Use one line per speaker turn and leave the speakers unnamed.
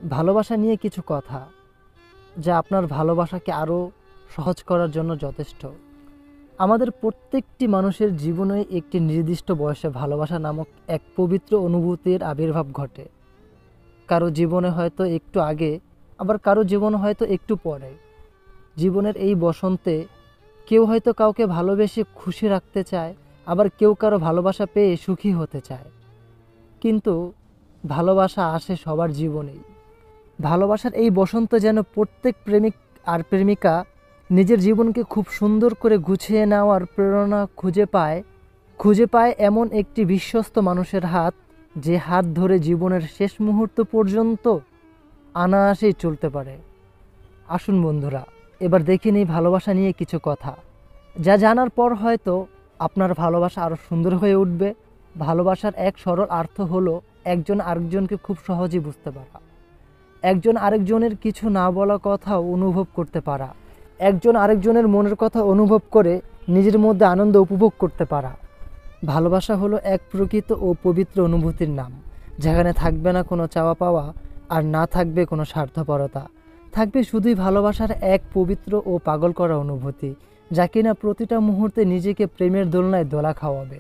ভালোবাসা নিয়ে কিছু কথা যা আপনার ভালোবাসাকে আরও সহজ করার জন্য যথেষ্ট। আমাদের প্রত্যেকটি মানুষের জীবনে একটি নির্দিষ্ট বয়সে ভালোবাসা নামক এক পবিত্র অনুভূতির আবির্ভাব ঘটে। কারো জীবনে হয়তো একটু আগে, আবার কারো জীবনে হয়তো একটু পরে। জীবনের এই বসন্তে কেউ হয়তো কাউকে ভালোবেসে খুশি রাখতে চায়, আবার কেউ কারো ভালোবাসা পেয়ে সুখী হতে চায়। কিন্তু ভালোবাসা আসে সবার জীবনেই। ভালোবাসার এই বসন্ত যেন প্রত্যেক প্রেমিক আর প্রেমিকা নিজের জীবনকে খুব সুন্দর করে গুছিয়ে নেওয়ার প্রেরণা খুঁজে পায় এমন একটি বিশ্বস্ত মানুষের হাত, যে হাত ধরে জীবনের শেষ মুহূর্ত পর্যন্ত অনায়াসেই চলতে পারে। আসুন বন্ধুরা, এবার দেখে নিই ভালোবাসা নিয়ে কিছু কথা, যা জানার পর হয়তো আপনার ভালোবাসা আরও সুন্দর হয়ে উঠবে। ভালোবাসার এক সরল অর্থ হলো একজন আরেকজনকে খুব সহজেই বুঝতে পারা, একজন আরেকজনের কিছু না বলা কথাও অনুভব করতে পারা, একজন আরেকজনের মনের কথা অনুভব করে নিজের মধ্যে আনন্দ উপভোগ করতে পারা। ভালোবাসা হলো এক প্রকৃত ও পবিত্র অনুভূতির নাম, যেখানে থাকবে না কোনো চাওয়া পাওয়া, আর না থাকবে কোনো স্বার্থপরতা। থাকবে শুধুই ভালোবাসার এক পবিত্র ও পাগল করা অনুভূতি, যা কিনা প্রতিটা মুহূর্তে নিজেকে প্রেমের দোলনায় দোলা খাওয়াবে।